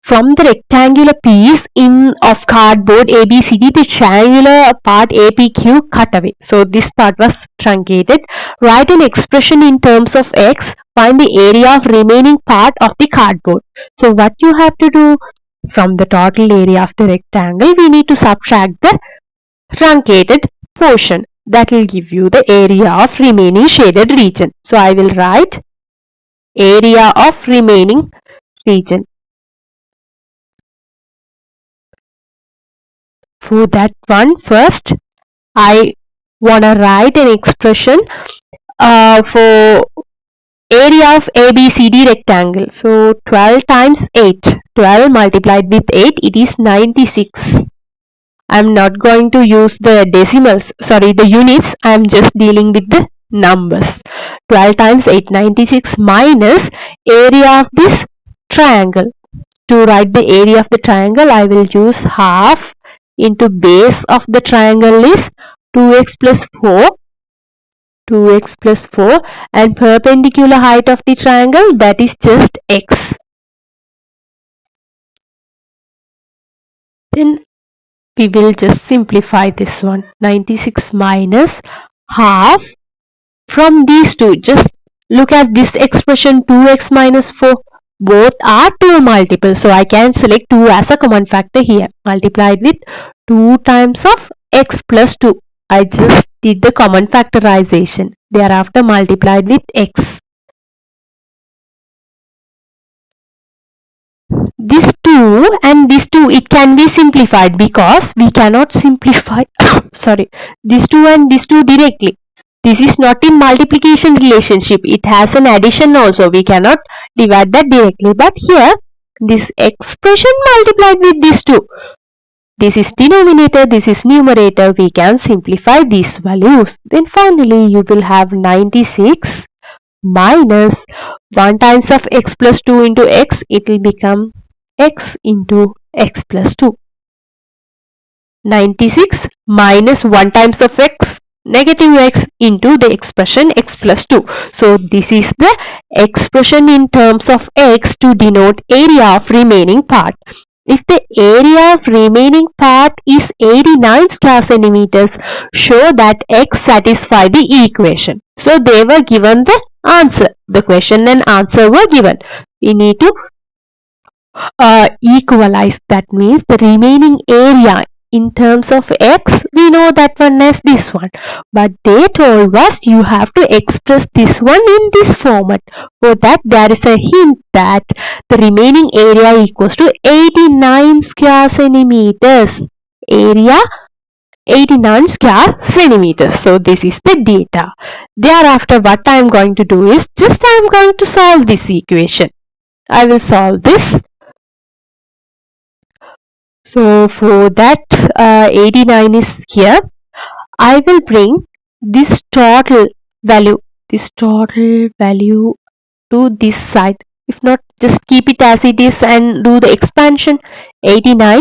from the rectangular piece of cardboard ABCD, the triangular part APQ cut away. So this part was truncated. Write an expression in terms of x. Find the area of remaining part of the cardboard. So what you have to do, from the total area of the rectangle, we need to subtract the truncated portion. That will give you the area of remaining shaded region. So I will write area of remaining region. For that one, first I want to write an expression for area of ABCD rectangle. So 12 times 8. 12 multiplied with 8, it is 96. I am not going to use the decimals, sorry, the units. I am just dealing with the numbers. 12 times 8, 96 minus area of this triangle. To write the area of the triangle, I will use half into base of the triangle is 2x plus 4. 2x plus 4, and perpendicular height of the triangle, that is just x. Then we will just simplify this one. 96 minus half. From these two, just look at this expression, 2x minus 4. Both are 2 multiples, so I can select 2 as a common factor here. Multiplied with 2 times of x plus 2. I just did the common factorization. Thereafter multiplied with x. This 2 and this 2, it can be simplified because we cannot simplify sorry, this 2 and this 2 directly. This is not in multiplication relationship. It has an addition also. We cannot divide that directly. But here, this expression multiplied with this 2. This is denominator, this is numerator. We can simplify these values. Then finally, you will have 96 minus 1 times of x plus 2 into x. It will become x into x plus 2. 96 minus 1 times of x, negative x, into the expression x plus 2. So this is the expression in terms of x to denote area of remaining part. If the area of remaining part is 89 square centimeters, show that x satisfy the equation. So they were given the answer. The question and answer were given. We need to equalize. That means the remaining area in terms of x, we know that one as this one. But they told us you have to express this one in this format. For that, there is a hint that the remaining area equals to 89 square centimeters. Area 89 square centimeters. So this is the data. Thereafter, what I am going to do is just I am going to solve this equation. I will solve this. So for that 89 is here. I will bring this total value to this side. If not, just keep it as it is and do the expansion. 89,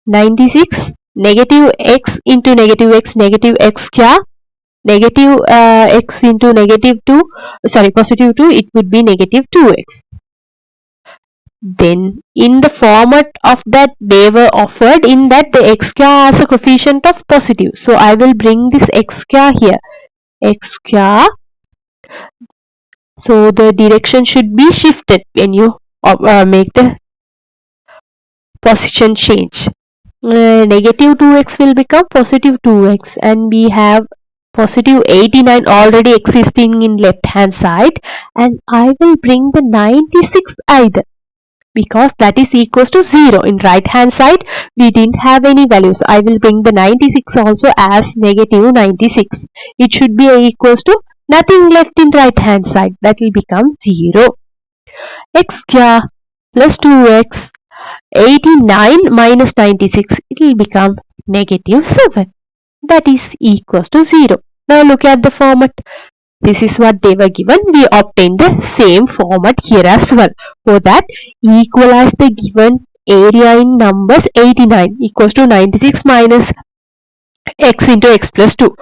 96, negative x into negative x square, negative x into negative 2, sorry, positive 2, it would be negative 2x. Then in the format of that, they were offered in that the x square has a coefficient of positive. So I will bring this x square here. X square. So the direction should be shifted when you make the position change. Negative 2x will become positive 2x, and we have positive 89 already existing in left hand side, and I will bring the 96 either, because that is equals to 0. In right hand side, we didn't have any values. I will bring the 96 also as negative 96. It should be equals to nothing left in right hand side. That will become 0. X square plus 2x, 89 minus 96. It will become negative 7. That is equals to 0. Now look at the format. This is what they were given. We obtained the same format here as well. For that, equalize the given area in numbers. 89 equals to 96 minus x into x plus 2.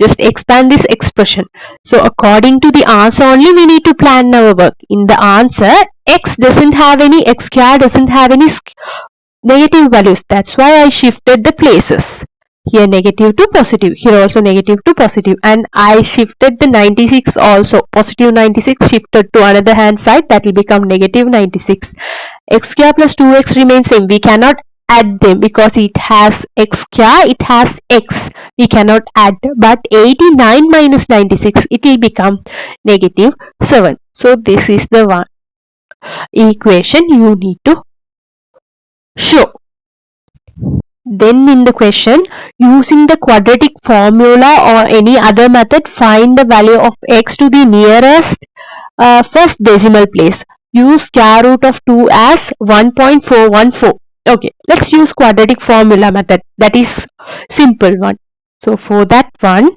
Just expand this expression. So according to the answer only we need to plan our work. In the answer, x doesn't have any, x square doesn't have any negative values. That's why I shifted the places. Here negative to positive, here also negative to positive, and I shifted the 96 also. Positive 96 shifted to another hand side, that will become negative 96. X square plus 2x remains same. We cannot add them because it has x square, it has x. We cannot add, but 89 minus 96, it will become negative 7. So this is the one equation you need to show. Then in the question, using the quadratic formula or any other method, find the value of x to the nearest first decimal place. Use square root of 2 as 1.414. Okay, let's use quadratic formula method. That is simple one. So for that one,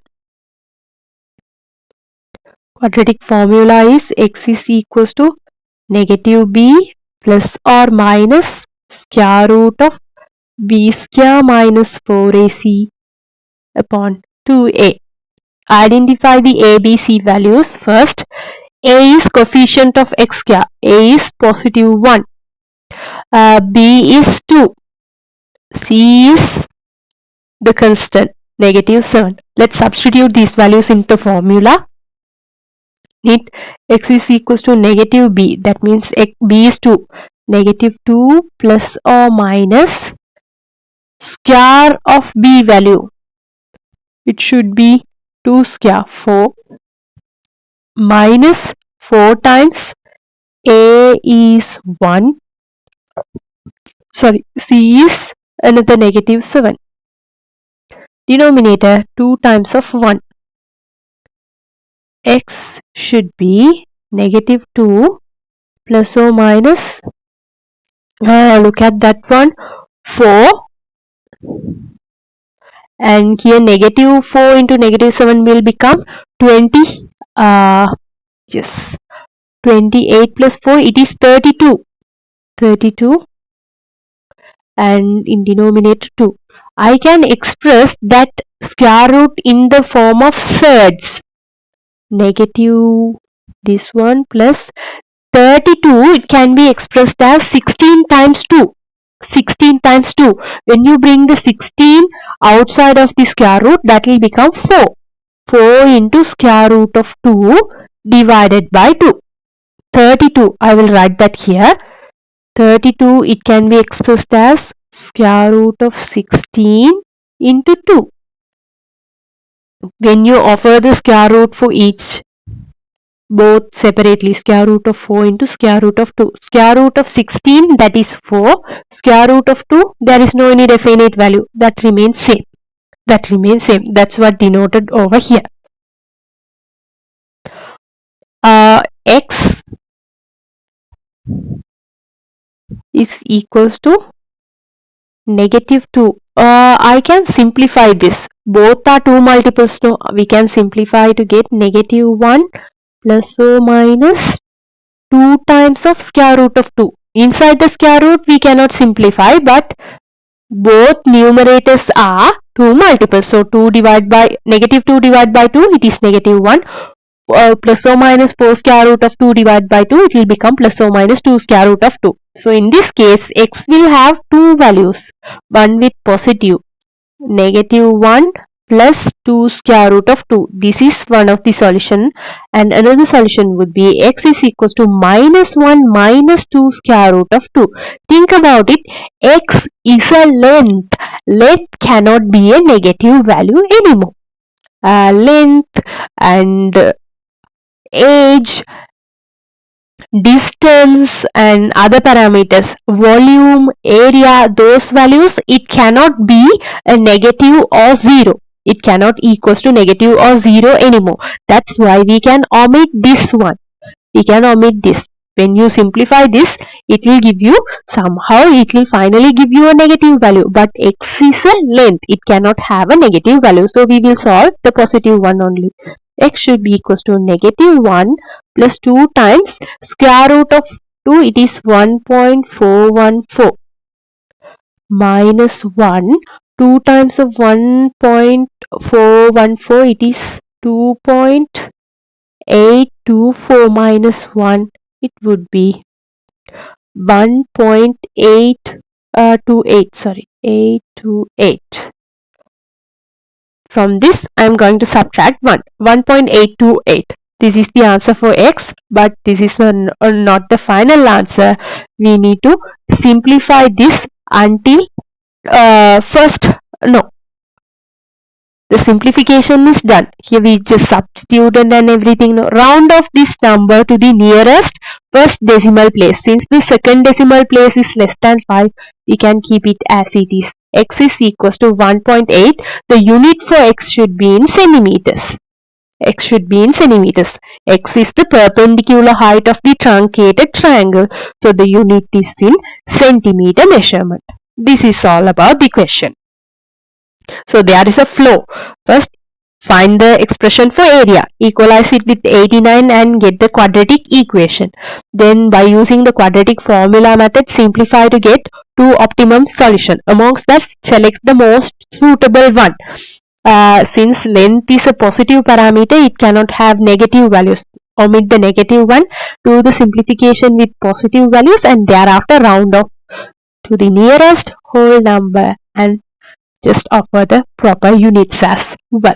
quadratic formula is x is equals to negative b plus or minus square root of b square minus 4ac upon 2a. Identify the a, b, c values. First, a is coefficient of x square. A is positive 1. B is 2. C is the constant, negative 7. Let's substitute these values into formula. Need x is equals to negative b. That means b is 2. Negative 2 plus or minus square of b value. It should be 2 square, 4, minus 4 times a is 1. Sorry, c is another negative 7. Denominator 2 times of 1. X should be negative 2 plus or minus, look at that one, 4. And here negative 4 into negative 7 will become 20. Yes, 28 plus 4, it is 32. 32. And in denominator 2. I can express that square root in the form of surds. Negative this one plus 32, it can be expressed as 16 times 2. 16 times 2. When you bring the 16 outside of the square root, that will become 4. 4 into square root of 2 divided by 2. 32, I will write that here. 32, it can be expressed as square root of 16 into 2. When you offer the square root for each, both separately, square root of 4 into square root of 2. Square root of 16, that is 4. Square root of 2, there is no any definite value. That remains same. That remains same. That's what denoted over here. X is equals to negative 2. I can simplify this. Both are 2 multiples. So we can simplify to get negative 1 plus or minus 2 times of square root of 2. Inside the square root we cannot simplify, but both numerators are 2 multiples. So 2 divided by negative 2 divided by 2, it is negative 1. Plus or minus 4 square root of 2 divided by 2, it will become plus or minus 2 square root of 2. So in this case, x will have two values. One with positive negative 1 plus 2 square root of 2. This is one of the solution, and another solution would be x is equals to minus 1 minus 2 square root of 2. Think about it. X is a length. Length cannot be a negative value anymore. Length and age, distance and other parameters, volume, area, those values, it cannot be a negative or 0. It cannot equals to negative or 0 anymore. That's why we can omit this one. We can omit this. When you simplify this, it will give you, somehow it will finally give you a negative value. But x is a length. It cannot have a negative value. So we will solve the positive one only. X should be equals to negative 1 plus 2 times square root of 2, it is 1.414, minus 1 2 times of 1.414, it is 2.824 minus 1. It would be 1.828, sorry, 828. From this, I am going to subtract 1.828. This is the answer for x, but this is not the final answer. We need to simplify this until the simplification is done. Here we just substituted and everything. Round off this number to the nearest first decimal place. Since the second decimal place is less than 5, we can keep it as it is. X is equals to 1.8. The unit for x should be in centimeters. X should be in centimeters. X is the perpendicular height of the truncated triangle. So the unit is in centimeter measurement. This is all about the question. So there is a flow. First, find the expression for area. Equalize it with 89 and get the quadratic equation. Then by using the quadratic formula method, simplify to get two optimum solution. Amongst that, select the most suitable one. Since length is a positive parameter, it cannot have negative values. Omit the negative one. Do the simplification with positive values and thereafter round off to the nearest whole number and just offer the proper units as well.